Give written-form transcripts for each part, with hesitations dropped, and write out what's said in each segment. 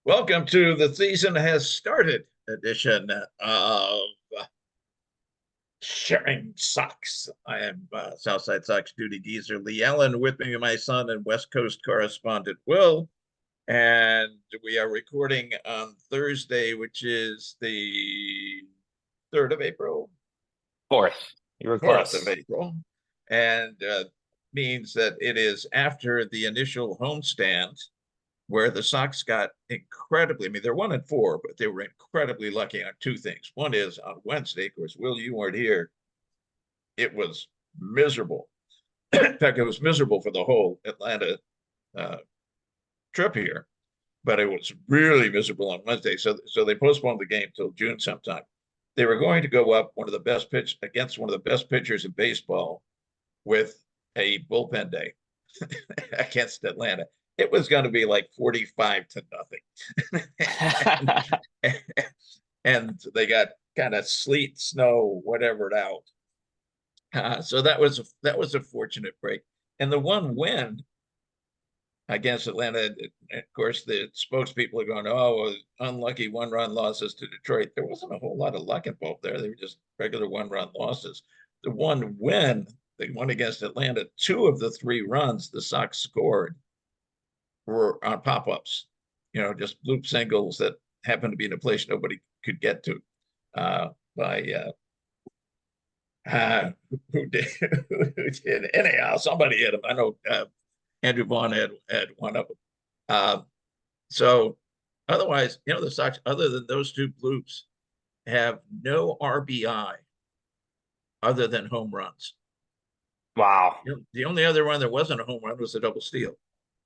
Welcome to the season has started edition of Sharing Sox. I am Southside Sox duty geezer Leigh Allan. With me, my son and West Coast correspondent Will. And we are recording on Thursday, which is the 3rd of April. Fourth. You were 4th close. of April. And means that it is after the initial homestand where the Sox got incredibly, I mean, they're 1-4, but they were incredibly lucky on two things. One is on Wednesday, of course, Will, you weren't here. It was miserable. In fact, it was miserable for the whole Atlanta trip here, but it was really miserable on Wednesday. So they postponed the game till June sometime. They were going to go up against one of the best pitchers in baseball with a bullpen day against Atlanta. It was going to be like 45-0. and, and they got kind of sleet, snow, whatever it out. So that was a fortunate break. And the one win against Atlanta, of course, the spokespeople are going, "Oh, unlucky one-run losses to Detroit." There wasn't a whole lot of luck involved there. They were just regular one-run losses. The one win, they won against Atlanta. 2 of the 3 runs the Sox scored were on pop-ups, just loop singles that happened to be in a place nobody could get to. By who did? Who did? Anyhow, somebody hit him. I know Andrew Vaughn had one of them. So otherwise, the Sox, other than those 2 bloops, have no RBI other than home runs. Wow. The only other run that wasn't a home run was a double steal.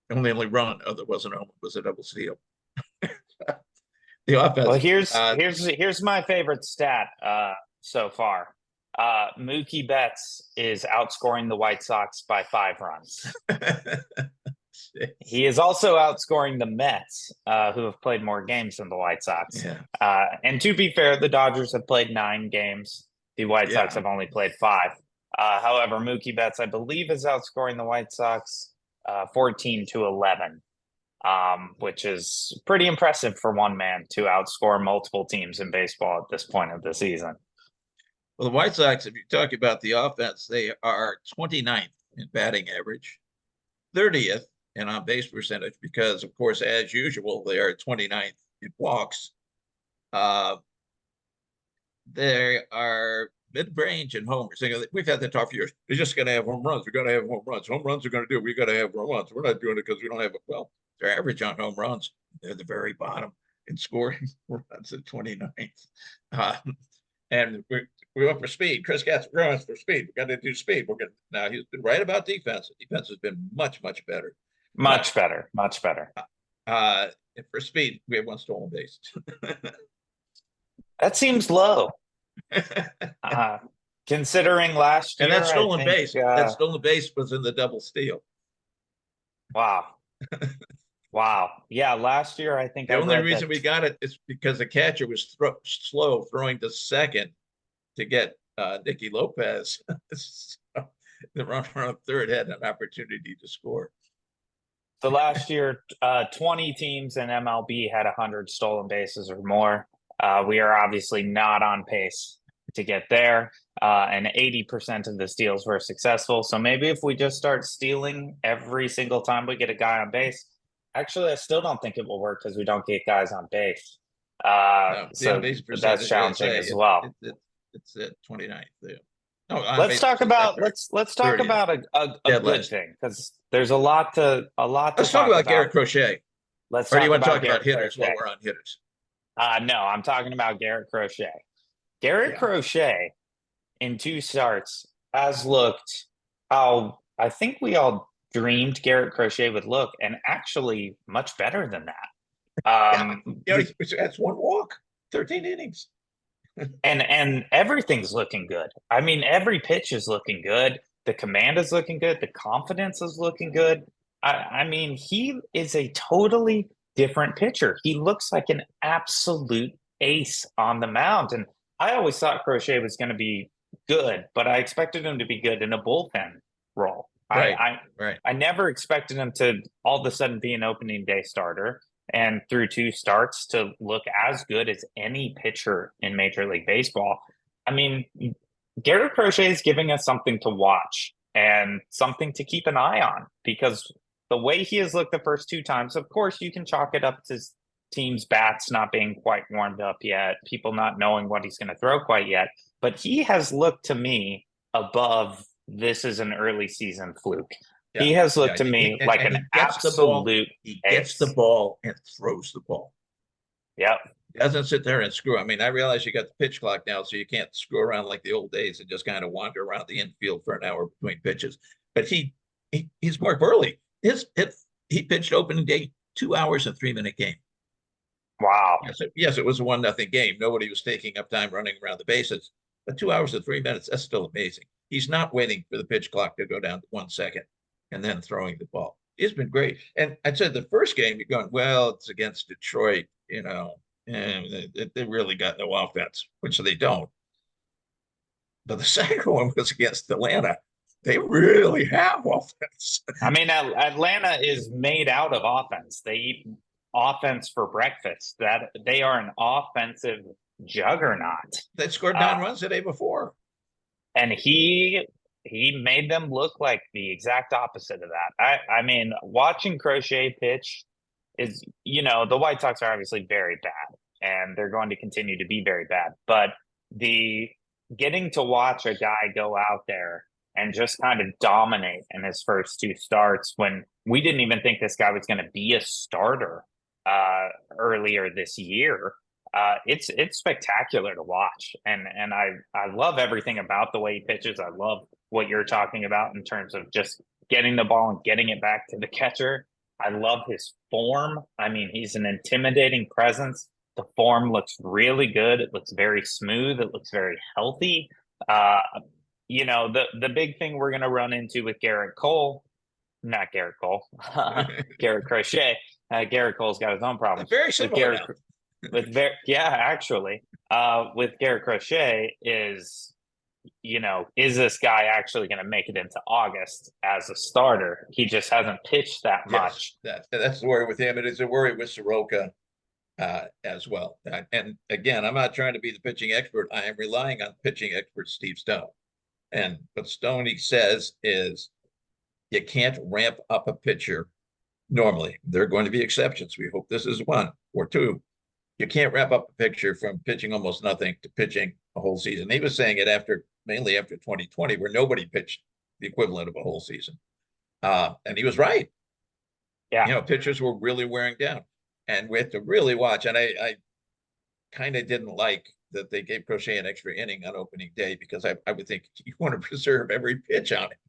The only run that wasn't home was a double steal. The offense. Well, here's my favorite stat so far. Mookie Betts is outscoring the White Sox by 5 runs. He is also outscoring the Mets, who have played more games than the White Sox. Yeah. And to be fair, the Dodgers have played 9 games. The White Sox have only played 5. However, Mookie Betts, I believe, is outscoring the White Sox 14-11, which is pretty impressive for one man to outscore multiple teams in baseball at this point of the season. Well, the White Sox, if you talk about the offense, they are 29th in batting average, 30th in on-base percentage, because, of course, as usual, they are 29th in walks. They are mid-range in homers. We've had that talk for years. They're just going to have home runs. We're going to have home runs. Home runs are going to do. We got to have home runs. We're not doing it because we don't have it. Well, their average on home runs, they're the very bottom in scoring runs at 29th. And we went for speed. Chris Gatz growing for speed. We got to do speed. Now he's been right about defense. Defense has been much better. Much better. And for speed, we have 1 stolen base. That seems low. Considering last year, and that stolen base was in the double steal. Wow. Wow. Yeah, last year I think the only reason we got it is because the catcher was slow throwing to second to get Nicky Lopez. So the runner on third had an opportunity to score. So last year, 20 teams in MLB had 100 stolen bases or more. We are obviously not on pace to get there, and 80% of the steals were successful. So maybe if we just start stealing every single time we get a guy on base, actually, I still don't think it will work because we don't get guys on base. So that's challenging as well. It's at 29th. No, let's talk about a good thing, because there's a lot to Let's talk about Garrett Crochet. Or do you want to talk about hitters while we're on hitters? No, I'm talking about Garrett Crochet. Garrett Crochet in 2 starts has looked how I think we all dreamed Garrett Crochet would look, and actually much better than that. That's 1 walk, 13 innings. and everything's looking good. I mean, every pitch is looking good. The command is looking good. The confidence is looking good. I mean, he is a totally different pitcher. He looks like an absolute ace on the mound. And I always thought Crochet was going to be good, but I expected him to be good in a bullpen role. Right. I never expected him to all of a sudden be an opening day starter. and through 2 starts to look as good as any pitcher in Major League Baseball. I mean, Garrett Crochet is giving us something to watch and something to keep an eye on, because the way he has looked the first 2 times, of course, you can chalk it up to team's bats not being quite warmed up yet, people not knowing what he's going to throw quite yet. But he has looked to me above this is an early season fluke. Yeah, he has looked yeah. to me like And an he gets the ball. absolute He gets ace. the ball and throws the ball. Yep. He doesn't sit there and screw. I mean, I realize you got the pitch clock now, so you can't screw around like the old days and just kind of wander around the infield for an hour between pitches. But he's Mark Burley. He pitched opening day 2 hours and 3-minute game. Wow. Yes, it was a 1-0 game. Nobody was taking up time running around the bases. But 2 hours and 3 minutes, that's still amazing. He's not waiting for the pitch clock to go down to 1 second and then throwing the ball. It's been great. And I said the first game, you're going, well, it's against Detroit, and they really got no offense, which they don't. But the second one was against Atlanta. They really have offense. I mean, Atlanta is made out of offense. They eat offense for breakfast. That they are an offensive juggernaut. They scored 9 runs the day before. And he made them look like the exact opposite of that. I mean, watching Crochet pitch is, the White Sox are obviously very bad, and they're going to continue to be very bad. But the getting to watch a guy go out there and just kind of dominate in his first 2 starts, when we didn't even think this guy was going to be a starter earlier this year. It's spectacular to watch, and I love everything about the way he pitches. I love what you're talking about in terms of just getting the ball and getting it back to the catcher. I love his form. I mean, he's an intimidating presence. The form looks really good. It looks very smooth. It looks very healthy. The big thing we're going to run into with Garrett Crochet. Garrett Cole's got his own problems. Very similar. With Garrett Crochet is this guy actually going to make it into August as a starter? He just hasn't pitched that much. That's the worry with him. It is a worry with Soroka as well. And again, I'm not trying to be the pitching expert. I am relying on pitching expert Steve Stone. And what Stoney says is you can't ramp up a pitcher normally. There are going to be exceptions. We hope this is 1 or 2. You can't ramp up a pitcher from pitching almost nothing to pitching a whole season. He was saying it mainly after 2020, where nobody pitched the equivalent of a whole season. And he was right. Yeah. Pitchers were really wearing down. And we have to really watch. And I kind of didn't like that they gave Crochet an extra inning on opening day, because I would think you want to preserve every pitch on it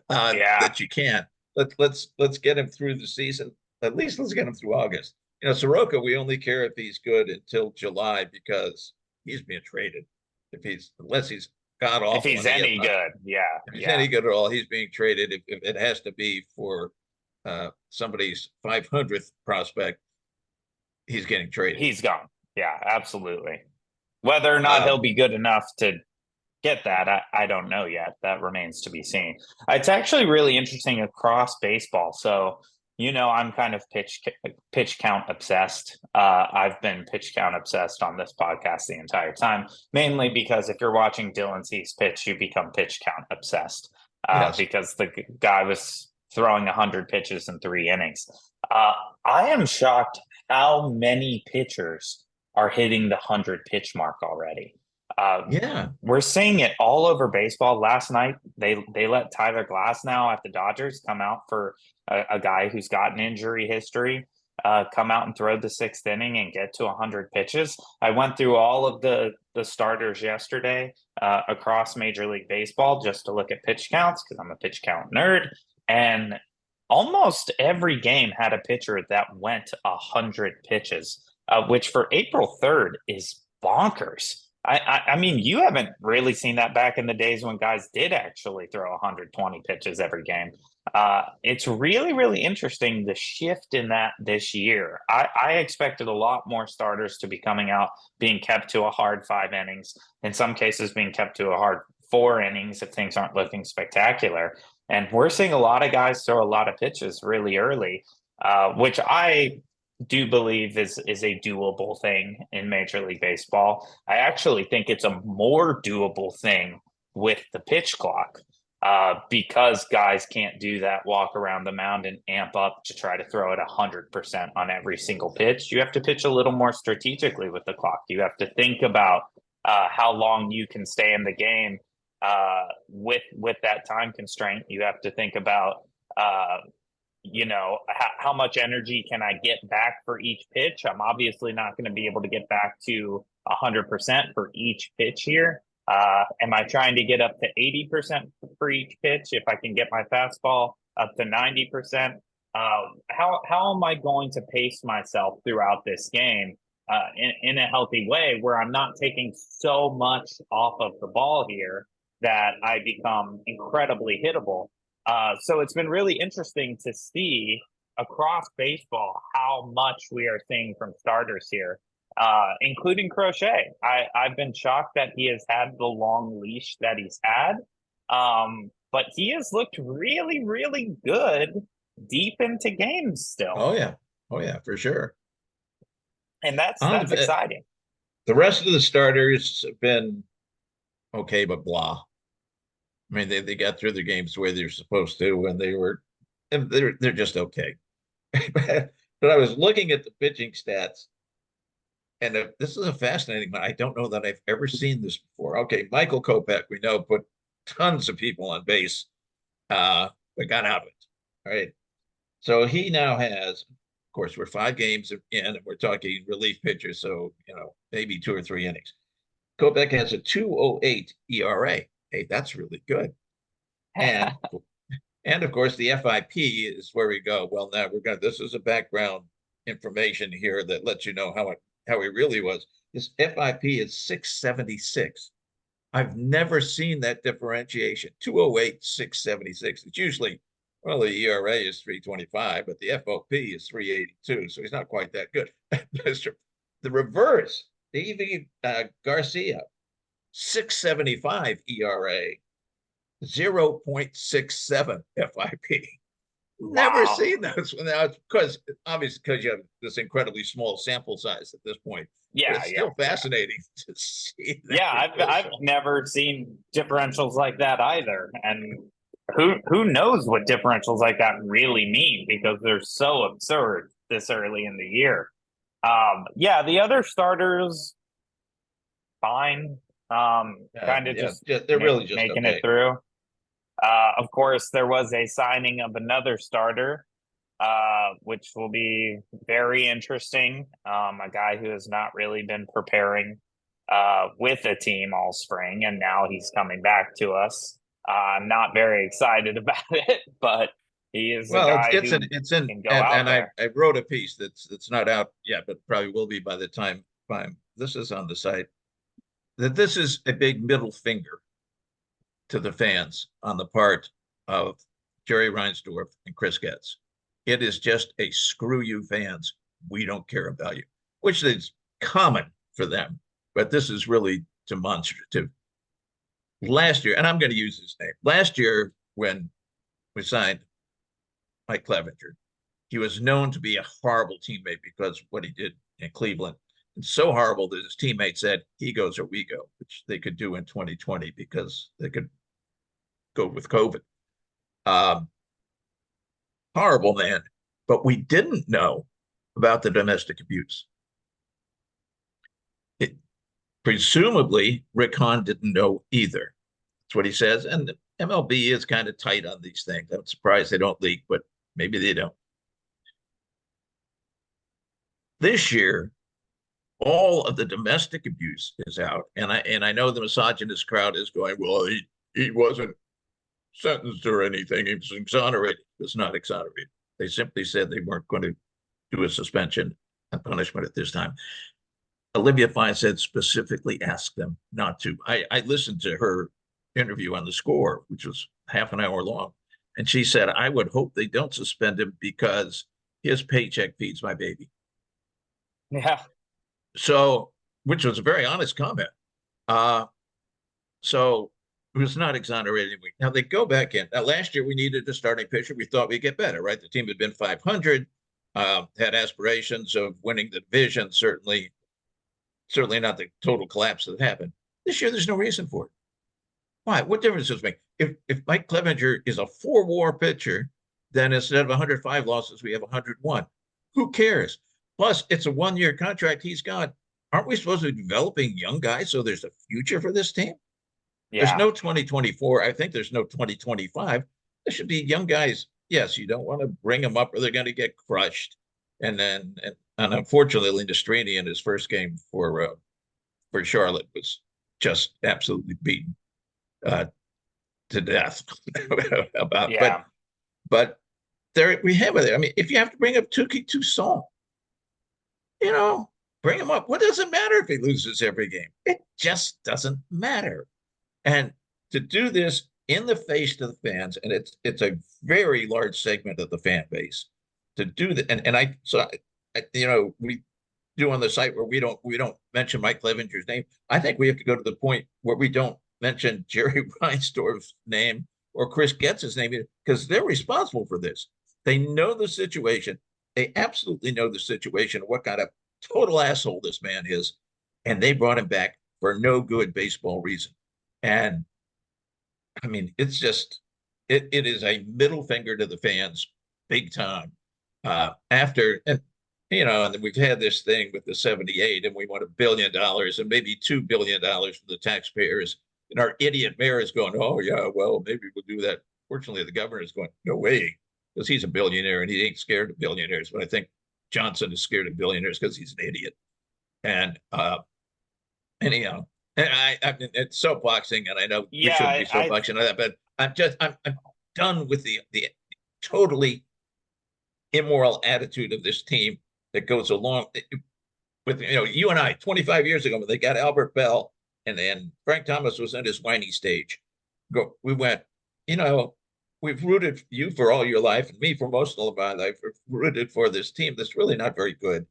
that you can. Let's get him through the season. At least let's get him through August. Soroka, we only care if he's good until July, because he's being traded. Unless he's god awful. If he's any good, yeah. If he's any good at all, he's being traded. If it has to be for somebody's 500th prospect, he's getting traded. He's gone. Yeah, absolutely. Whether or not he'll be good enough to get that, I don't know yet. That remains to be seen. It's actually really interesting across baseball. So, I'm kind of pitch count obsessed. I've been pitch count obsessed on this podcast the entire time, mainly because if you're watching Dylan Cease pitch, you become pitch count obsessed because the guy was throwing 100 pitches in 3 innings. I am shocked how many pitchers are hitting the 100 pitch mark already. We're seeing it all over baseball. Last night, they let Tyler Glasnow at the Dodgers come out for a guy who's got an injury history, come out and throw the 6th inning and get to 100 pitches. I went through all of the starters yesterday across Major League Baseball just to look at pitch counts, because I'm a pitch count nerd. And almost every game had a pitcher that went 100 pitches, which for April 3rd is bonkers. I mean, you haven't really seen that back in the days when guys did actually throw 120 pitches every game. It's really, really interesting, the shift in that this year. I expected a lot more starters to be coming out, being kept to a hard 5 innings, in some cases being kept to a hard 4 innings if things aren't looking spectacular. And we're seeing a lot of guys throw a lot of pitches really early, which I do believe is a doable thing in Major League Baseball. I actually think it's a more doable thing with the pitch clock, because guys can't do that walk around the mound and amp up to try to throw it 100% on every single pitch. You have to pitch a little more strategically with the clock. You have to think about how long you can stay in the game with that time constraint. You have to think about how much energy can I get back for each pitch. I'm obviously not going to be able to get back to 100% for each pitch here. Am I trying to get up to 80% for each pitch? If I can get my fastball up to 90%, how am I going to pace myself throughout this game in a healthy way where I'm not taking so much off of the ball here that I become incredibly hittable? So it's been really interesting to see across baseball how much we are seeing from starters here, including Crochet. I've been shocked that he has had the long leash that he's had, but he has looked really, really good deep into games still. Oh yeah, for sure. And that's exciting. The rest of the starters have been okay, but blah. I mean, they got through the games the way they're supposed to when they're just okay. But I was looking at the pitching stats, and this is a fascinating one. I don't know that I've ever seen this before. Okay, Michael Kopech, we know, put tons of people on base, but got out of it. All right. So he now has, of course, we're 5 games in, and we're talking relief pitchers, so maybe 2 or 3 innings. Kopech has a 2.08 ERA. Hey, that's really good. And of course, the FIP is where we go. Well, now this is a background information here that lets you know how he really was. His FIP is 676. I've never seen that differentiation. 208, 676. It's usually, well, the ERA is 325, but the FOP is 382. So he's not quite that good. The reverse, even Garcia, 675 ERA, 0.67 FIP. Never seen those. Now, it's obviously because you have this incredibly small sample size at this point. Yeah, it's still fascinating to see that. Yeah, I've never seen differentials like that either. And who knows what differentials like that really mean, because they're so absurd this early in the year. The other starters, fine. Kind of they're really just making okay. it through. Of course, there was a signing of another starter, which will be very interesting. A guy who has not really been preparing with a team all spring, and now he's coming back to us. I'm not very excited about it, but he is a guy who can go out there. I wrote a piece that's not out yet, but probably will be by the time this is on the site, that this is a big middle finger to the fans on the part of Jerry Reinsdorf and Chris Getz. It is just a screw you fans. We don't care about you, which is common for them. But this is really demonstrative. Last year, and I'm going to use his name, last year when we signed Mike Clevenger, he was known to be a horrible teammate because of what he did in Cleveland. And so horrible that his teammates said, he goes or we go, which they could do in 2020 because they could go with COVID. Horrible man. But we didn't know about the domestic abuse. Presumably, Rick Hahn didn't know either. That's what he says. And the MLB is kind of tight on these things. I'm surprised they don't leak, but maybe they don't. This year, all of the domestic abuse is out. And I know the misogynist crowd is going, well, he wasn't sentenced or anything. He was exonerated. He was not exonerated. They simply said they weren't going to do a suspension and punishment at this time. Olivia Fine said specifically ask them not to. I listened to her interview on The Score, which was half an hour long. And she said, I would hope they don't suspend him because his paycheck feeds my baby. Yeah. So, which was a very honest comment. So it was not exonerating. Now they go back in. Now, last year we needed a starting pitcher. We thought we'd get better, right? The team had been 500. had aspirations of winning the division. Certainly not the total collapse that happened. This year, there's no reason for it. Why? What difference does it make? If Mike Clevenger is a 4-WAR pitcher, then instead of 105 losses, we have 101. Who cares? Plus, it's a 1-year contract he's got. Aren't we supposed to be developing young guys so there's a future for this team? There's no 2024. I think there's no 2025. There should be young guys. Yes, you don't want to bring them up or they're going to get crushed. And unfortunately, Lindström in his first game for Charlotte was just absolutely beaten to death about. Yeah. But there we have it. I mean, if you have to bring up Touki Toussaint, bring him up. What does it matter if he loses every game? It just doesn't matter. And to do this in the face of the fans, and it's a very large segment of the fan base to do that. And we do on the site where we don't mention Mike Clevenger's name. I think we have to go to the point where we don't mention Jerry Reinsdorf's name or Chris Getz's name because they're responsible for this. They know the situation. They absolutely know the situation, what kind of total asshole this man is. And they brought him back for no good baseball reason. And I mean, it's just, it is a middle finger to the fans, big time. And then we've had this thing with the 78, and we want $1 billion and maybe $2 billion from the taxpayers. And our idiot mayor is going, oh, yeah, well, maybe we'll do that. Fortunately, the governor is going, no way, because he's a billionaire and he ain't scared of billionaires. But I think Johnson is scared of billionaires because he's an idiot. And anyhow, and I mean, it's soapboxing, and I know we shouldn't be soapboxing on that, but I'm done with the totally immoral attitude of this team that goes along with you and I 25 years ago when they got Albert Bell and then Frank Thomas was in his whiny stage. We went, we've rooted for you for all your life and me for most of my life. We've rooted for this team that's really not very good,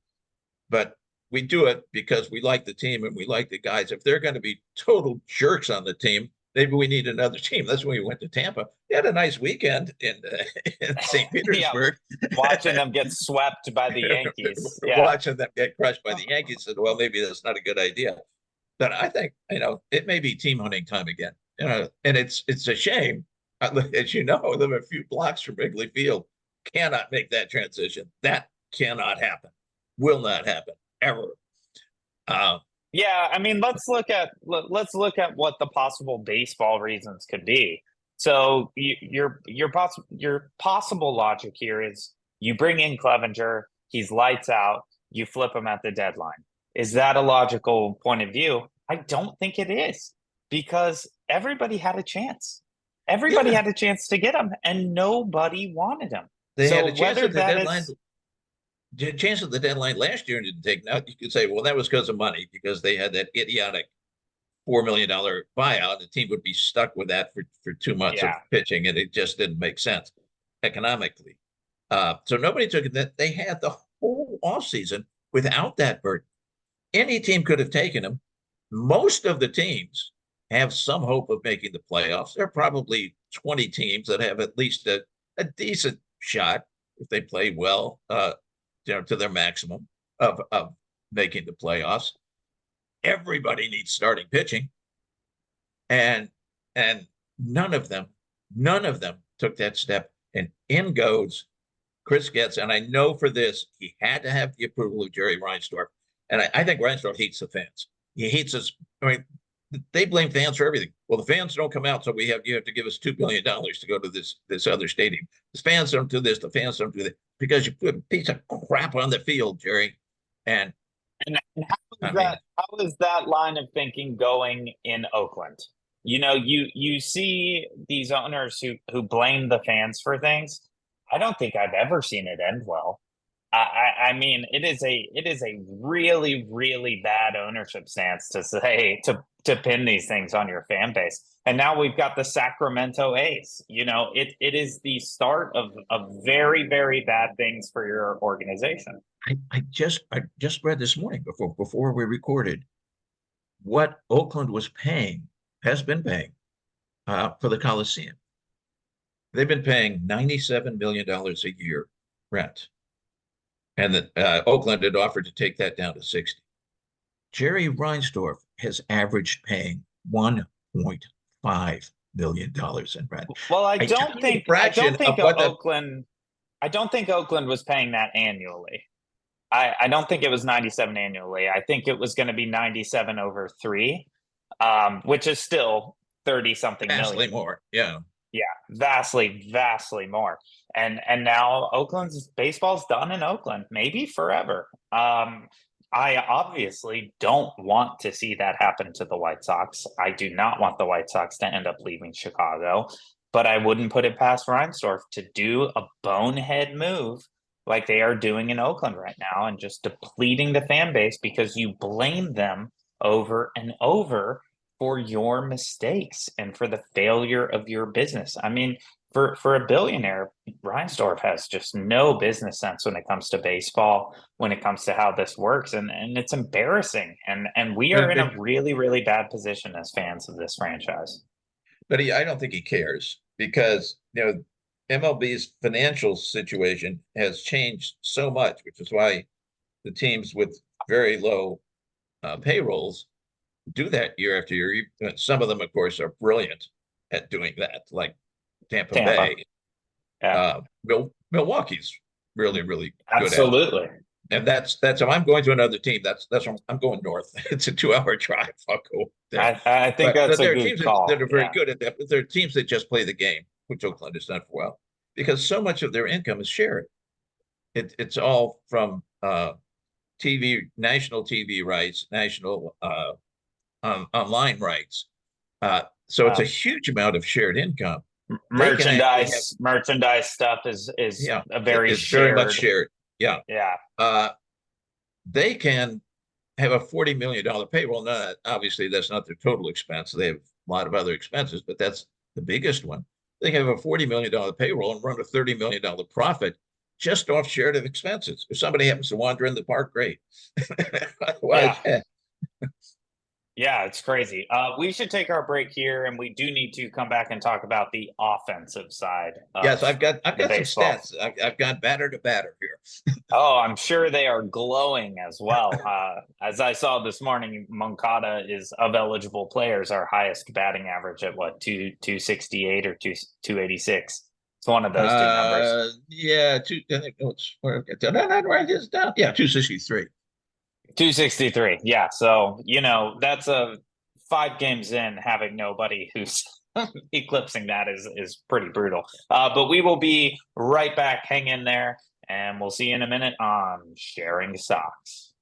but we do it because we like the team and we like the guys. If they're going to be total jerks on the team, maybe we need another team. That's when we went to Tampa. We had a nice weekend in St. Petersburg. Watching them get swept by the Yankees. Watching them get crushed by the Yankees. Said, well, maybe that's not a good idea. But I think, it may be team hunting time again. And it's a shame. As you know, I live a few blocks from Wrigley Field. Cannot make that transition. That cannot happen. Will not happen ever. Yeah, I mean, let's look at what the possible baseball reasons could be. So your possible logic here is you bring in Clevenger, he's lights out, you flip him at the deadline. Is that a logical point of view? I don't think it is, because everybody had a chance. Everybody had a chance to get him, and nobody wanted him. They had a chance at the deadline. The chance at the deadline last year and didn't take. Now you could say, well, that was because of money, because they had that idiotic $4 million buyout. The team would be stuck with that for 2 months of pitching, and it just didn't make sense economically. So nobody took it. That they had the whole offseason without that burden. Any team could have taken him. Most of the teams have some hope of making the playoffs. There are probably 20 teams that have at least a decent shot if they play well. To their maximum of making the playoffs. Everybody needs starting pitching. And none of them took that step. And in goes Chris Getz. And I know for this, he had to have the approval of Jerry Reinsdorf. And I think Reinsdorf hates the fans. He hates us. I mean, they blame fans for everything. Well, the fans don't come out, so you have to give us $2 billion to go to this other stadium. The fans don't do this. The fans don't do that because you put a piece of crap on the field, Jerry. And how is that line of thinking going in Oakland? You see these owners who blame the fans for things. I don't think I've ever seen it end well. I mean, it is a really, really bad ownership stance to say to pin these things on your fan base. And now we've got the Sacramento A's. It is the start of very, very bad things for your organization. I just read this morning before we recorded what Oakland has been paying for the Coliseum. They've been paying $97 million a year rent. and that Oakland had offered to take that down to 60. Jerry Reinsdorf has averaged paying $1.5 million in rent. Well, I tell you the fraction of what I don't think Oakland was paying that annually. I don't think it was 97 annually. I think it was going to be 97 over 3, which is still 30 something vastly million more. Yeah. Yeah, vastly more. And now Oakland's baseball's done in Oakland, maybe forever. I obviously don't want to see that happen to the White Sox. I do not want the White Sox to end up leaving Chicago, but I wouldn't put it past Reinsdorf to do a bonehead move like they are doing in Oakland right now and just depleting the fan base because you blame them over and over for your mistakes and for the failure of your business. I mean, for a billionaire, Reinsdorf has just no business sense when it comes to baseball, when it comes to how this works, and it's embarrassing. And we are in a really, really bad position as fans of this franchise. But I don't think he cares because MLB's financial situation has changed so much, which is why the teams with very low payrolls do that year after year. Some of them, of course, are brilliant at doing that, like Tampa. Bay. Yeah. Milwaukee's really, really absolutely good at it. And that's how I'm going to another team. That's I'm going north. It's a 2-hour drive. I'll go there. I think that's a good call. That are very good at that, but there are teams that just play the game, which Oakland has done for a while, because so much of their income is shared. It's all from TV, national TV rights, national online rights. So it's a huge amount of shared income. Merchandise stuff is a very very much shared. Yeah. They can have a $40 million payroll. Now, obviously, that's not their total expense. They have a lot of other expenses, but that's the biggest one. They can have a $40 million payroll and run a $30 million profit just off shared expenses. If somebody happens to wander in the park, great. Yeah, it's crazy. We should take our break here, and we do need to come back and talk about the offensive side. Yes, I've got some stats. I've got batter to batter here. Oh, I'm sure they are glowing as well. As I saw this morning, Moncada is of eligible players our highest batting average at 268 or 286. It's one of those two numbers. Yeah, did I not write this down? Yeah, 263. 263. Yeah. So, that's a 5 games in, having nobody who's eclipsing that is pretty brutal. But we will be right back. Hang in there, and we'll see you in a minute on Sharing Sox.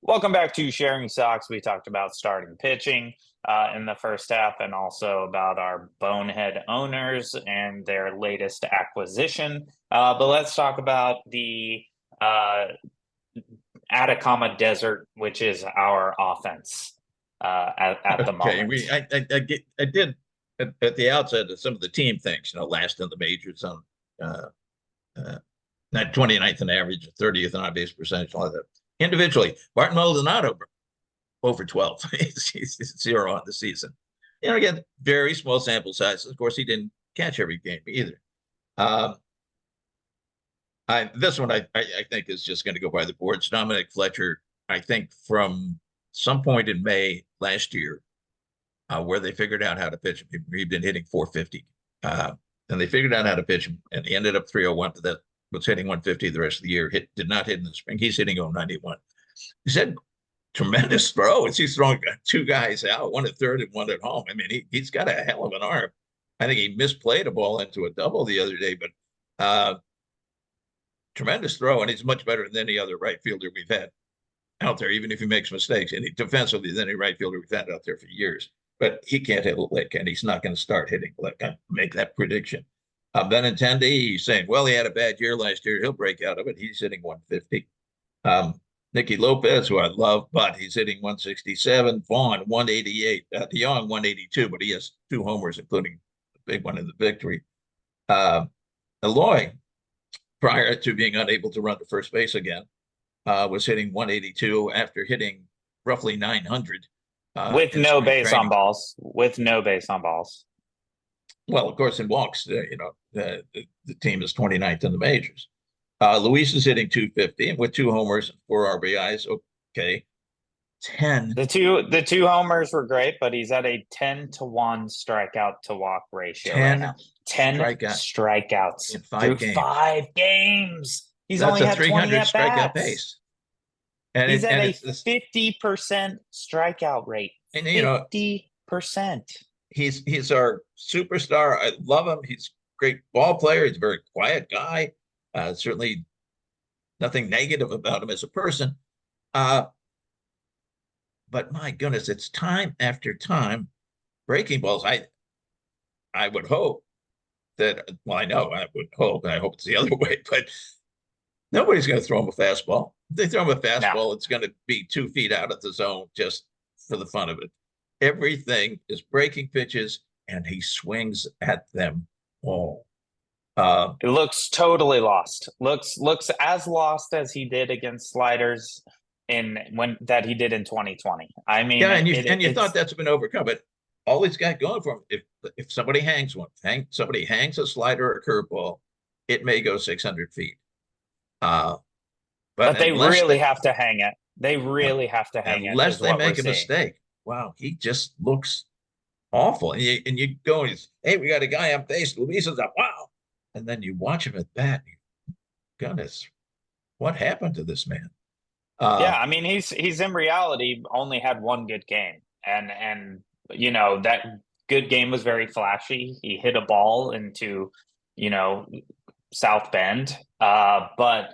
Welcome back to Sharing Sox. We talked about starting pitching in the first half, and also about our bonehead owners and their latest acquisition. But let's talk about the Atacama Desert, which is our offense at the moment. I did at the outset of some of the team things, last in the majors on not 29th in average, 30th in on-base percentage, all of that. Individually, Martin Maldonado over 12. He's 0 on the season. Again, very small sample size. Of course, he didn't catch every game either. This one I think is just going to go by the boards. Dominic Fletcher, I think from some point in May last year, where they figured out how to pitch him. He'd been hitting 450. And they figured out how to pitch him, and he ended up 301, but that was hitting 150 the rest of the year. Did not hit in the spring. He's hitting 091. He said tremendous throw. He's throwing 2 guys out, one at third and one at home. I mean, he's got a hell of an arm. I think he misplayed a ball into a double the other day, but tremendous throw, and he's much better than any other right fielder we've had out there, even if he makes mistakes. And defensively than any right fielder we've had out there for years. But he can't hit a lick, and he's not going to start hitting a lick. I make that prediction. Benintendi, he's saying, well, he had a bad year last year. He'll break out of it. He's hitting 150. Nicky Lopez, who I love, but he's hitting 167. Vaughn, 188. DeYoung, 182, but he has 2 homers, including the big one in the victory. Eloy, prior to being unable to run to first base again, was hitting 182 after hitting roughly 900. With no base on balls. Well, of course, in walks, the team is 29th in the majors. Luis is hitting 250 and with 2 homers and 4 RBIs. Okay. 10. The two homers were great, but he's at a 10-1 strikeout to walk ratio right 10 now. 10 strikeout strikeouts in through 5 games. 5 games. He's That's only a had 20 300 at strikeout bats. pace. And He's at a it's 50% strikeout rate. and 50%. He's our superstar. I love him. He's a great ball player. He's a very quiet guy. Certainly nothing negative about him as a person. But my goodness, it's time after time breaking balls. I would hope that, well, I know I would hope, I hope it's the other way, but nobody's going to throw him a fastball. If they throw him a fastball, No. it's going to be 2 feet out of the zone just for the fun of it. Everything is breaking pitches, and he swings at them all. It looks totally lost. Looks as lost as he did against sliders that he did in 2020. I mean, yeah, and you thought that's been overcome, but all he's got going for him, if somebody hangs somebody hangs a slider or a curveball, it may go 600 feet. But they really have to hang it. They really have to hang it. Unless they make a mistake. Wow, he just looks awful. And you go, hey, we got a guy on base. Luis is up, wow. And then you watch him at bat. Goodness, what happened to this man? Yeah, I mean, he's in reality only had one good game, and you know that good game was very flashy. He hit a ball into South Bend, but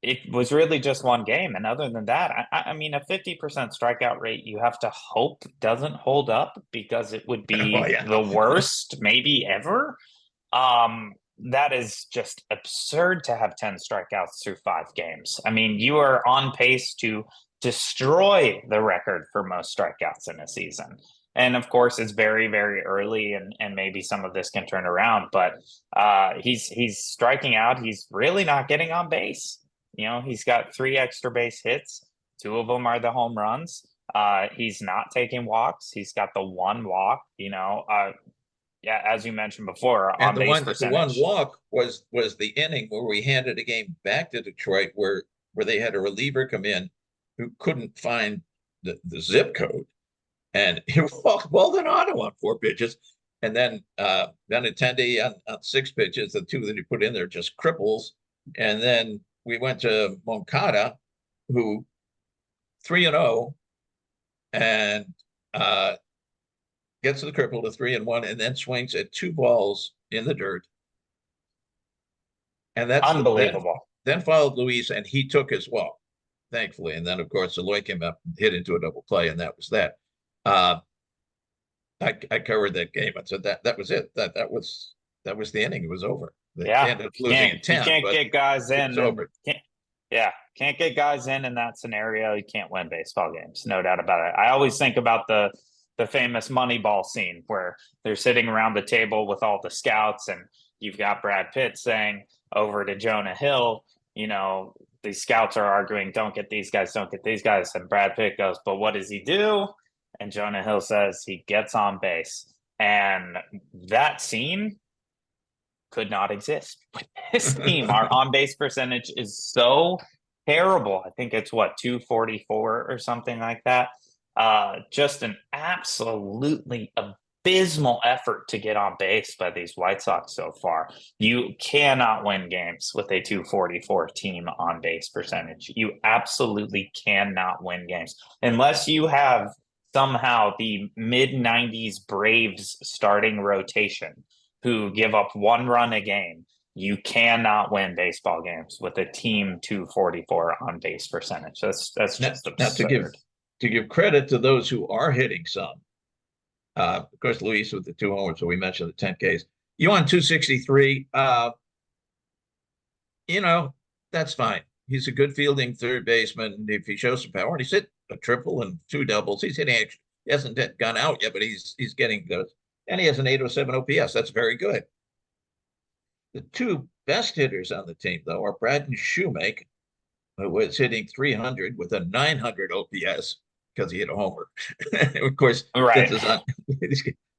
it was really just one game. And other than that, I mean, a 50% strikeout rate, you have to hope doesn't hold up because it would be the worst maybe ever. That is just absurd to have 10 strikeouts through 5 games. I mean, you are on pace to destroy the record for most strikeouts in a season. And of course, it's very, very early, and maybe some of this can turn around. But he's striking out. He's really not getting on base. He's got 3 extra base hits. 2 of them are the home runs. He's not taking walks. He's got the 1 walk. Yeah, as you mentioned before, and on base percentage. The 1 walk was the inning where we handed a game back to Detroit, where they had a reliever come in who couldn't find the zip code, and he walked Baldonado on 4 pitches, and then Benintendi on 6 pitches. The 2 that he put in there just cripples, and then we went to Moncada, who 3-0, and gets to the cripple to 3-1, and then swings at 2 balls in the dirt. And that's unbelievable. Then followed Luis, and he took his walk, thankfully. And then, of course, Eloy came up and hit into a double play, and that was that. I covered that game. I said that was it. That was the inning. It was over. They ended up losing in 10. You can't get guys in. It's over. Can't get guys in that scenario. You can't win baseball games. No doubt about it. I always think about the famous Moneyball scene where they're sitting around the table with all the scouts, and you've got Brad Pitt saying over to Jonah Hill, these scouts are arguing, don't get these guys. And Brad Pitt goes, but what does he do? And Jonah Hill says he gets on base. And that scene could not exist with this team. Our on-base percentage is so terrible. I think it's 244 or something like that. Just an absolutely abysmal effort to get on base by these White Sox so far. You cannot win games with a 244 team on base percentage. You absolutely cannot win games unless you have somehow the mid-90s Braves starting rotation who give up 1 run a game. You cannot win baseball games with a team 244 on base percentage. That's just absurd. To give credit to those who are hitting some, of course, Luis with the 2 homers, so we mentioned the 10 Ks. You on 263, that's fine. He's a good fielding third baseman. If he shows some power, and he's hit a triple and 2 doubles, he's hitting extra. He hasn't gone out yet, but he's getting those. And he has an 807 OPS. That's very good. The 2 best hitters on the team, though, are Braden Shoemaker, who was hitting 300 with a 900 OPS because he hit a homer. Of course, right.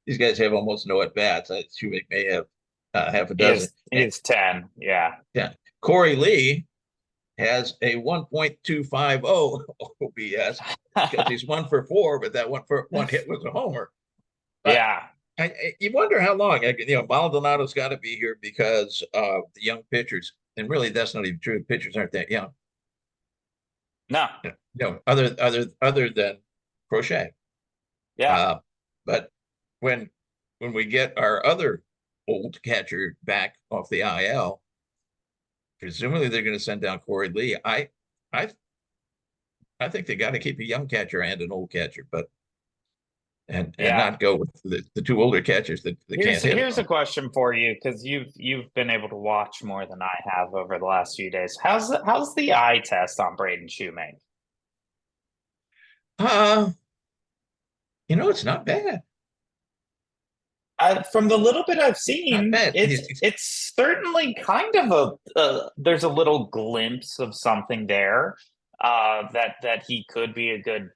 These guys have almost no at bats. Shoemaker may have half a dozen. He is 10, yeah. 10. Corey Lee has a 1.250 OBS because he's 1 for 4, but that one hit was a homer. But Yeah. you wonder how long. Maldonado's got to be here because of the young pitchers, and really, that's not even true. The pitchers aren't that young. No. Other than Crochet. Yeah. But when we get our other old catcher back off the IL, presumably they're going to send down Corey Lee. I think they got to keep a young catcher and an old catcher, but and Yeah. not go with the two older catchers that can't hit. Here's a question for you, because you've been able to watch more than I have over the last few days. How's the eye test on Braden Shoemake? Uh, it's not bad. From the little bit I've Not seen, bad. it's certainly kind of there's a little glimpse of something there, that he could be a good,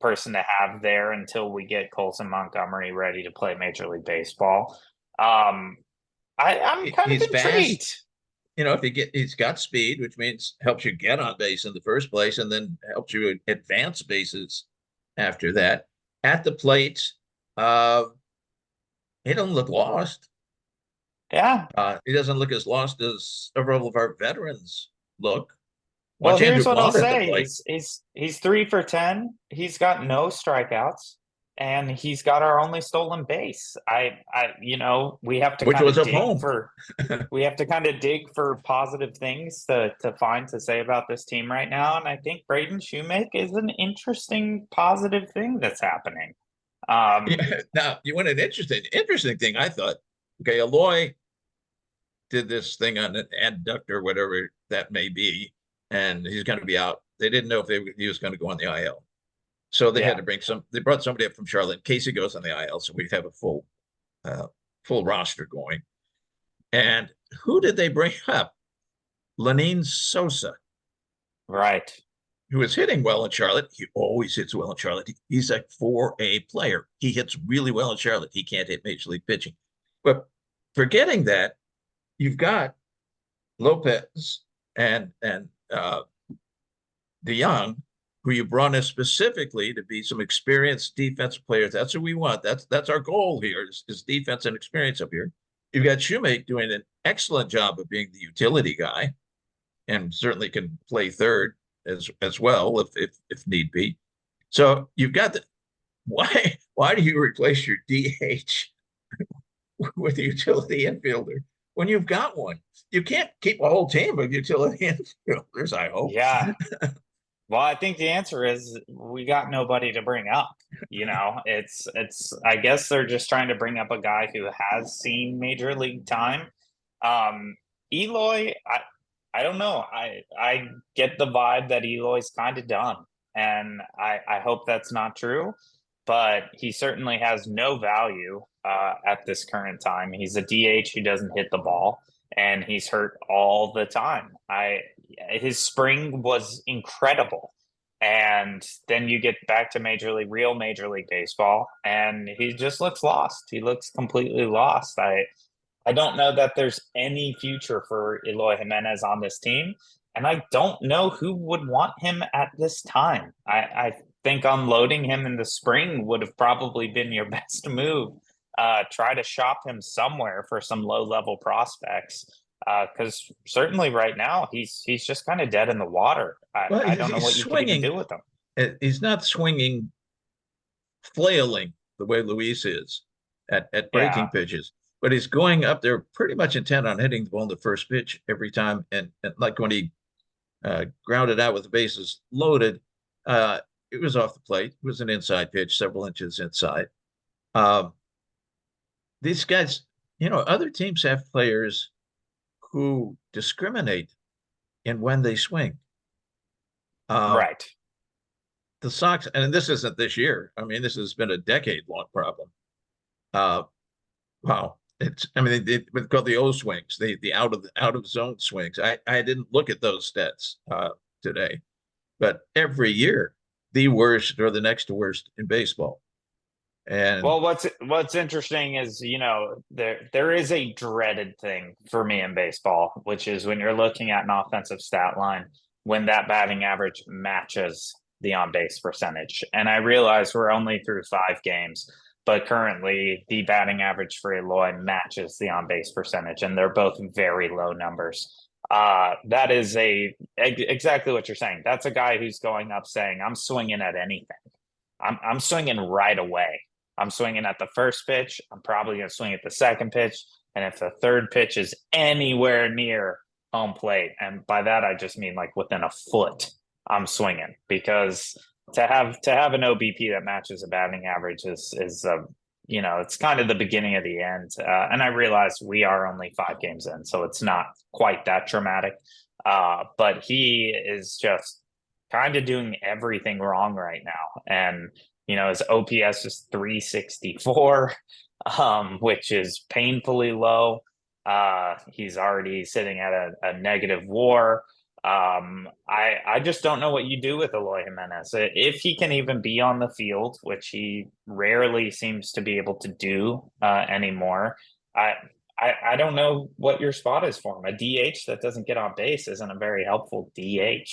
person to have there until we get Colson Montgomery ready to play Major League Baseball. I'm kind of He's intrigued. fast. He's got speed, which means helps you get on base in the first place, and then helps you advance bases after that. At the plate, he doesn't look lost. Yeah. He doesn't look as lost as several of our veterans look. Well, Watch Andrew here's what I'll Vaughn at the say. plate. He's 3 for 10. He's got no strikeouts, and he's got our only stolen base. We have to Which kind was of up dig home. we have to kind of dig for positive things to find to say about this team right now. And I think Braden Shoemake is an interesting positive thing that's happening. Now, you want an interesting thing, I thought. Okay, Eloy did this thing on an adductor, whatever that may be, and he's going to be out. They didn't know if he was going to go on the IL. So they had to they brought somebody up from Charlotte in case he goes on the IL, so we'd have a full roster going. And who did they bring up? Lenine Sosa. Right. Who is hitting well in Charlotte. He always hits well in Charlotte. He's a 4A player. He hits really well in Charlotte. He can't hit Major League pitching. But forgetting that, you've got Lopez and DeYoung, who you brought in specifically to be some experienced defensive players. That's who we want. That's our goal here is defense and experience up here. You've got Shoemake doing an excellent job of being the utility guy, and certainly can play third as well if need be. So you've got why do you replace your DH with a utility infielder when you've got one? You can't keep a whole team of utility infielders, I hope. Yeah. Well, I think the answer is we got nobody to bring up. It's I guess they're just trying to bring up a guy who has seen major league time. Eloy, I don't know. I get the vibe that Eloy's kind of done, and I hope that's not true, but he certainly has no value at this current time. He's a DH who doesn't hit the ball, and he's hurt all the time. His spring was incredible, and then you get back to real Major League Baseball, and he just looks lost. He looks completely lost. I don't know that there's any future for Eloy Jimenez on this team, and I don't know who would want him at this time. I think unloading him in the spring would have probably been your best move. Try to shop him somewhere for some low-level prospects, because certainly right now he's just kind of dead in the water. I don't know what you can even do with him. He's not swinging, flailing the way Luis is at breaking pitches, but he's going up there pretty much intent on hitting the ball in the first pitch every time. And like when he grounded out with the bases loaded, it was off the plate. It was an inside pitch, several inches inside. These guys, other teams have players who discriminate in when they swing. Right. The Sox, and this isn't this year. I mean, this has been a decade-long problem. Wow. They call the O swings, the out of zone swings. I didn't look at those stats today, but every year the worst or the next to worst in baseball. And Well, what's interesting is, there is a dreaded thing for me in baseball, which is when you're looking at an offensive stat line, when that batting average matches the on base percentage. And I realize we're only through 5 games, but currently the batting average for Eloy matches the on base percentage, and they're both very low numbers. That is exactly what you're saying. That's a guy who's going up saying, "I'm swinging at anything. I'm swinging right away. I'm swinging at the first pitch. I'm probably going to swing at the second pitch. And if the third pitch is anywhere near home plate, and by that I just mean like within a foot, I'm swinging, because to have an OBP that matches a batting average is it's kind of the beginning of the end. And I realize we are only 5 games in, so it's not quite that dramatic. But he is just kind of doing everything wrong right now. And his OPS is 364, which is painfully low. He's already sitting at a negative WAR. I just don't know what you do with Eloy Jimenez. If he can even be on the field, which he rarely seems to be able to do anymore. I don't know what your spot is for him. A DH that doesn't get on base isn't a very helpful DH,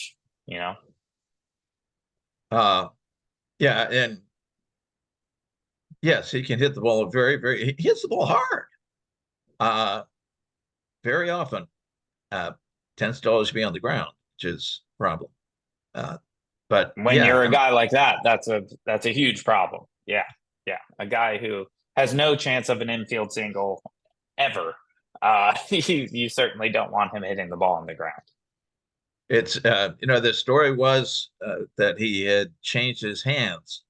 Yeah, and yes, he can hit the ball he hits the ball hard. Very often. Tends to always be on the ground, which is a problem. But when you're a guy like that, that's a huge problem. Yeah. A guy who has no chance of an infield single ever. You certainly don't want him hitting the ball on the ground. It's the story was that he had changed his hands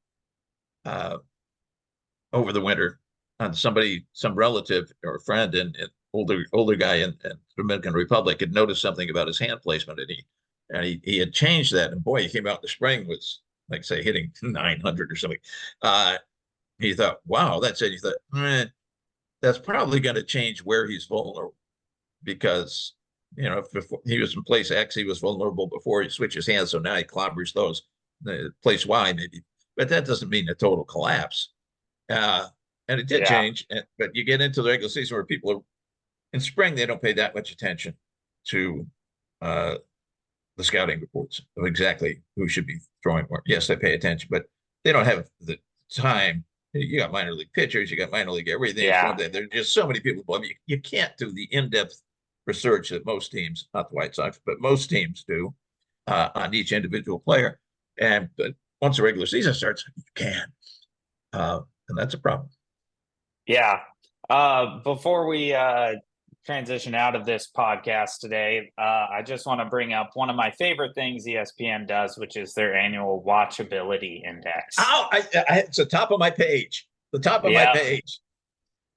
over the winter on some relative or friend, and older guy in Dominican Republic had noticed something about his hand placement, and he had changed that. And boy, he came out in the spring was like, say, hitting 900 or something. He thought, wow, that's it. He thought, that's probably going to change where he's vulnerable, because if he was in place X, he was vulnerable before he switches hands. So now he clobbers those place Y maybe, but that doesn't mean a total collapse. And it did change. But you get into the regular season where people are in spring, they don't pay that much attention to the scouting reports of exactly who should be throwing more. Yes, they pay attention, but they don't have the time. You got minor league pitchers, you got minor league everything. Yeah. There's just so many people. You can't do the in-depth research that most teams, not the White Sox, but most teams do on each individual player. But once the regular season starts, you can. And that's a problem. Yeah. Before we transition out of this podcast today, I just want to bring up one of my favorite things ESPN does, which is their annual watchability index. Oh, it's the top of my page. The top of my page.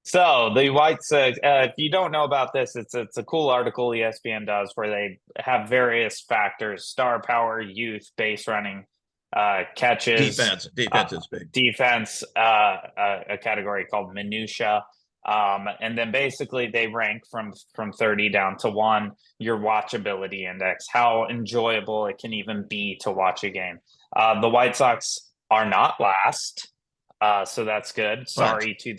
So the White Sox, if you don't know about this, it's a cool article ESPN does where they have various factors: star power, youth, base running, catches, defense is big. Defense, a category called minutia. And then basically they rank from 30 down to 1, your watchability index, how enjoyable it can even be to watch a game. The White Sox are not last. So that's good. Sorry to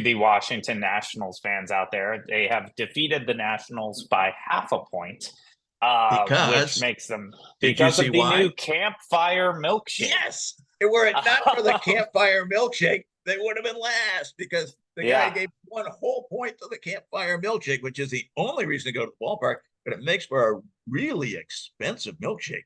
the Washington Nationals fans out there. They have defeated the Nationals by half a point. Which makes them, because of the new campfire milkshake. Yes. Were it not for the campfire milkshake, they would have been last, because the guy gave 1 whole point to the campfire milkshake, which is the only reason to go to the ballpark, but it makes for a really expensive milkshake.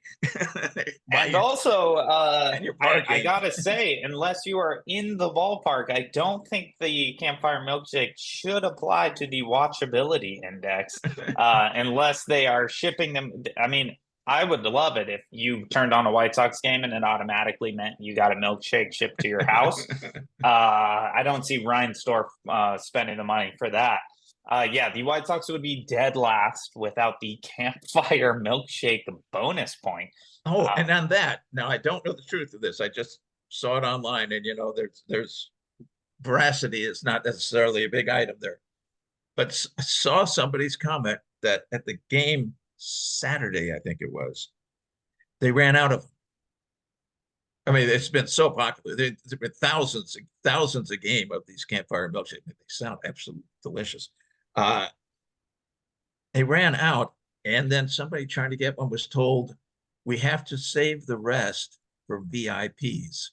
And also, I gotta say, unless you are in the ballpark, I don't think the campfire milkshake should apply to the watchability index, unless they are shipping them. I mean, I would love it if you turned on a White Sox game and it automatically meant you got a milkshake shipped to your house. I don't see Reinsdorf spending the money for that. The White Sox would be dead last without the campfire milkshake bonus point. Oh, and on that, now I don't know the truth of this. I just saw it online, and there's veracity is not necessarily a big item there, but saw somebody's comment that at the game Saturday, I think it was, they ran out of them. I mean, it's been so popular. There've been thousands and thousands a game of these campfire milkshakes. They sound absolutely delicious. Uh, they ran out, and then somebody trying to get one was told, we have to save the rest for VIPs.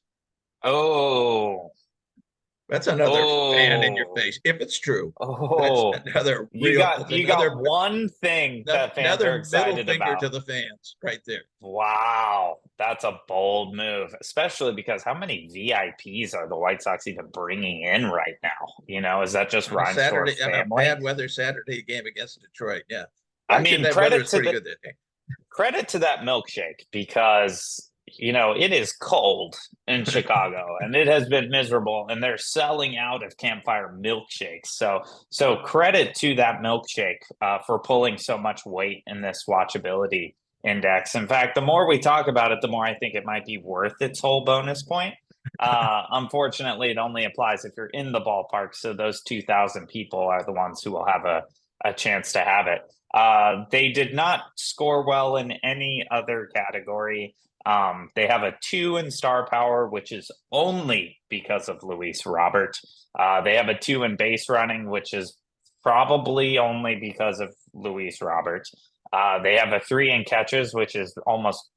Oh, That's another fan in your oh, face. If it's true, that's oh. another You real, got that's you got another one thing that fans are middle excited finger about. to the fans right there. Wow, that's a bold move, especially because how many VIPs are the White Sox even bringing in right now? You know, is that just Reinsdorf's On a family? bad weather Saturday game against Detroit. Yeah. I Actually, mean, that weather is pretty good that day. credit to that milkshake because you know it is cold in Chicago and it has been miserable and they're selling out of campfire milkshakes. So credit to that milkshake for pulling so much weight in this watchability index. In fact, the more we talk about it, the more I think it might be worth its whole bonus point. Unfortunately, it only applies if you're in the ballpark. So those 2,000 people are the ones who will have a chance to have it. They did not score well in any other category. They have a 2 in star power, which is only because of Luis Robert. They have a 2 in base running, which is probably only because of Luis Robert. They have a 3 in catches, which is almost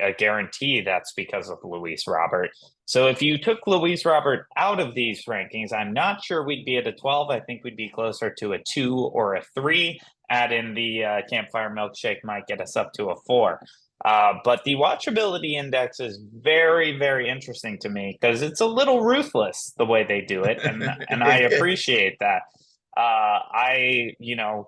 a guarantee that's because of Luis Robert. So if you took Luis Robert out of these rankings, I'm not sure we'd be at a 12. I think we'd be closer to a 2 or a 3. Add in the campfire milkshake might get us up to a 4. But the watchability index is very, very interesting to me because it's a little ruthless the way they do it, and I appreciate that.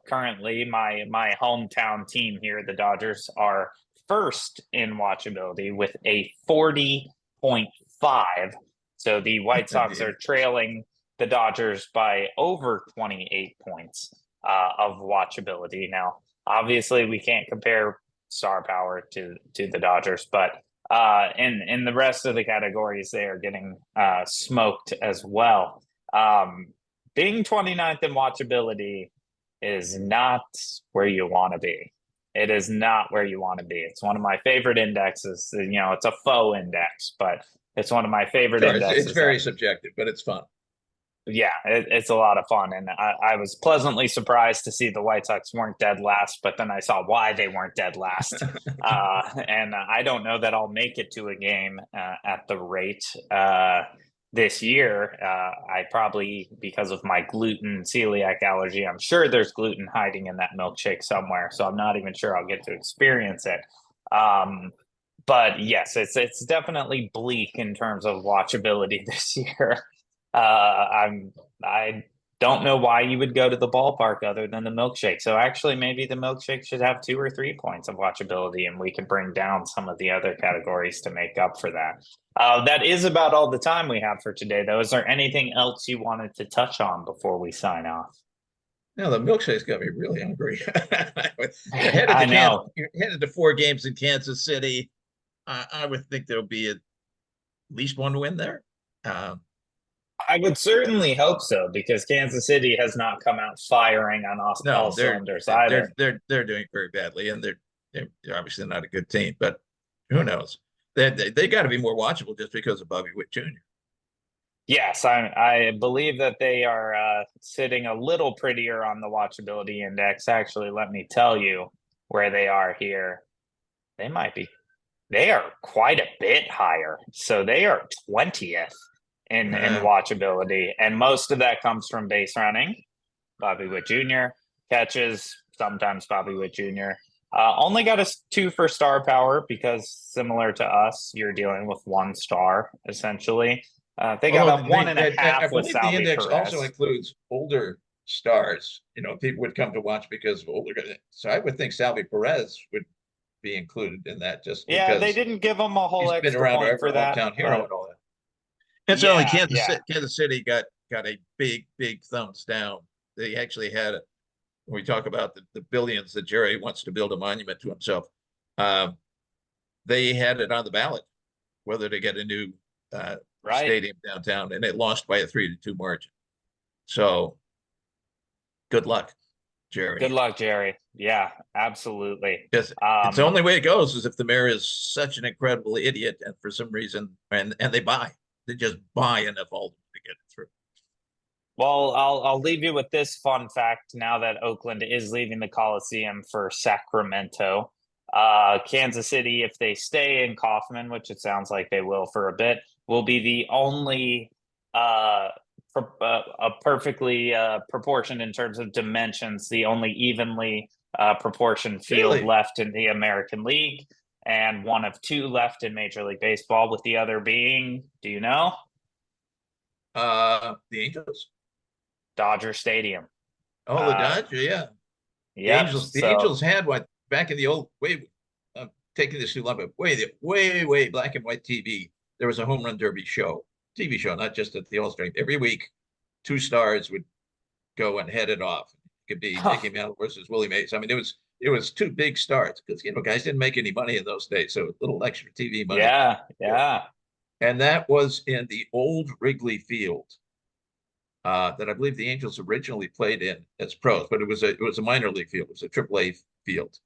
Currently my hometown team here, the Dodgers, are first in watchability with a 40.5. So the White Sox are trailing the Dodgers by over 28 points of watchability. Now, obviously, we can't compare star power to the Dodgers, but in the rest of the categories, they are getting smoked as well. Being 29th in watchability is not where you want to be. It is not where you want to be. It's one of my favorite indexes. You know, it's a faux index, but it's one of my favorite indexes. It's very subjective, but it's fun. Yeah, it's a lot of fun. And I was pleasantly surprised to see the White Sox weren't dead last, but then I saw why they weren't dead last. And I don't know that I'll make it to a game at the rate this year. I probably, because of my gluten celiac allergy, I'm sure there's gluten hiding in that milkshake somewhere. So I'm not even sure I'll get to experience it. But yes, it's definitely bleak in terms of watchability this year. I don't know why you would go to the ballpark other than the milkshake. So actually, maybe the milkshake should have 2 or 3 points of watchability, and we can bring down some of the other categories to make up for that. That is about all the time we have for today, though. Is there anything else you wanted to touch on before we sign off? No, the milkshake's got me really hungry. I know. You're headed to 4 games in Kansas City. I would think there'll be at least 1 win there. I would certainly hope so because Kansas City has not come out firing on all cylinders either. They're doing very badly, and they're obviously not a good team. But who knows? They got to be more watchable just because of Bobby Witt Jr. Yes, I believe that they are sitting a little prettier on the watchability index. Actually, let me tell you where they are here. They are quite a bit higher. So they are 20th in watchability. And most of that comes from base running. Bobby Witt Jr. catches, sometimes Bobby Witt Jr. Only got a 2 for star power because similar to us, you're dealing with 1 star essentially. They got a 1.5 with Salvi the index Perez. also includes older stars. You know, people would come to watch because of older. So I would think Salvi Perez would be included in that just because they didn't give him a whole extra been around point for that. Hometown hero and all that. And so Kansas City got a big thumbs down. They actually had it. When we talk about the billions that Jerry wants to build a monument to himself, they had it on the ballot whether to get a new stadium downtown, and it lost by a 3-2 margin. So good luck, Jerry. Good luck, Jerry. Yeah, absolutely. Because it's the only way it goes is if the mayor is such an incredible idiot, and for some reason, and they just buy enough Alderman to get it through. Well, I'll leave you with this fun fact now that Oakland is leaving the Coliseum for Sacramento. Kansas City, if they stay in Kauffman, which it sounds like they will for a bit, will be the only a perfectly proportioned in terms of dimensions, the only evenly proportioned field Really? left in the American League, and one of two left in Major League Baseball, with the other being, do you know? The Angels. Dodger Stadium. Oh, the Uh, Dodgers, yeah. The yep. Angels, the So Angels had what back in the old way. I'm taking this too long, but way black and white TV. There was a home run derby show, TV show, not just at the All-Star. Every week, two stars would go and head it off. It could be Mickey Mantle versus Willie Mays. I mean, it was two big stars because guys didn't make any money in those days, so a little extra TV money. yeah, yeah. And that was in the old Wrigley Field that I believe the Angels originally played in as pros, but it was a minor league field. It was a AAA field,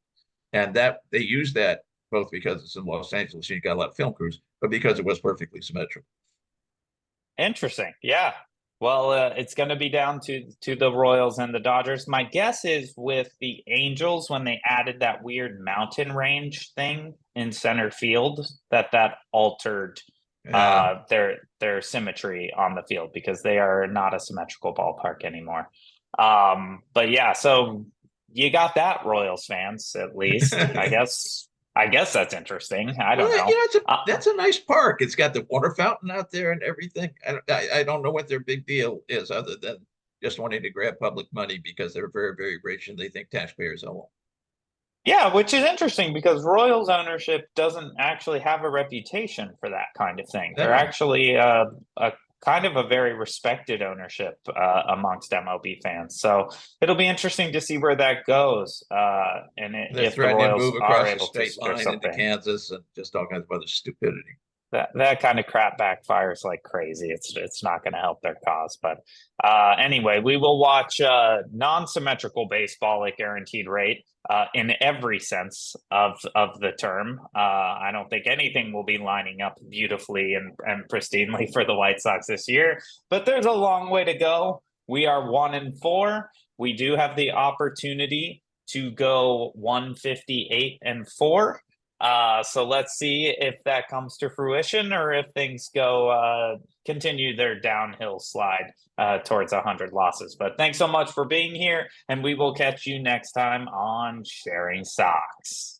and that they used that both because it's in Los Angeles and you got a lot of film crews, but because it was perfectly symmetrical. Interesting. Yeah. Well, it's going to be down to the Royals and the Dodgers. My guess is with the Angels, when they added that weird mountain range thing in center field, that altered Yeah, their symmetry on the field, because they are not a symmetrical ballpark anymore. But yeah, so you got that, Royals fans, at least. I guess that's interesting. I don't well, know. that's a nice park. It's got the water fountain out there and everything. I don't know what their big deal is other than just wanting to grab public money because they're very, very rich and they think taxpayers owe them. Yeah, which is interesting because Royals ownership doesn't actually have a reputation for that kind of thing. They're No, actually a kind of a very respected ownership amongst MLB fans. So it'll be interesting to see where that goes, and they're if the threatening to Royals move are across the able to state secure line into something. Kansas and just all kinds of other stupidity. That kind of crap backfires like crazy. It's not going to help their cause. But anyway, we will watch non-symmetrical baseball at guaranteed rate in every sense of the term. I don't think anything will be lining up beautifully and pristinely for the White Sox this year, but there's a long way to go. We are 1-4. We do have the opportunity to go 158-4. So let's see if that comes to fruition, or if things go continue their downhill slide towards 100 losses. But thanks so much for being here, and we will catch you next time on Sharing Sox.